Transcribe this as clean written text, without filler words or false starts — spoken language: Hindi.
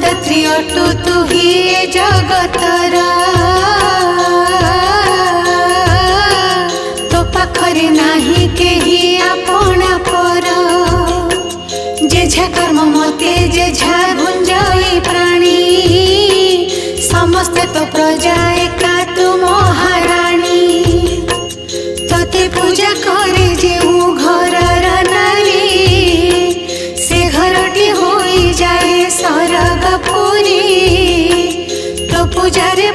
दात्री अटु तू ही जगतर तो पाखरे नाही केही आपणा पर जेझा कर्म मते जेझा गुंजई प्राणी समस्ते तो प्रजा एका तू महाराणी तते पूजा करे जेऊ घरर नारी से घरटी होई जाए सरगपुरी तो पूजारे